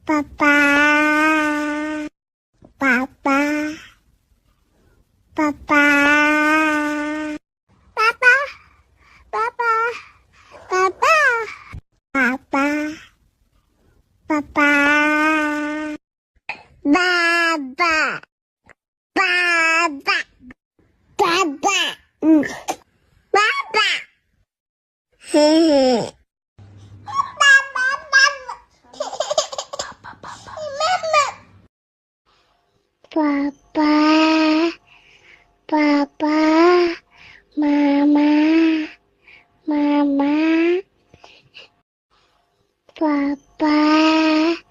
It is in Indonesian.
Papa, Papa, Papa, Papa, Papa, Papa, Papa, Papa, Baba, Baba, Baba, Baba, hehe. Papa, Papa, Mama, Mama, Papa.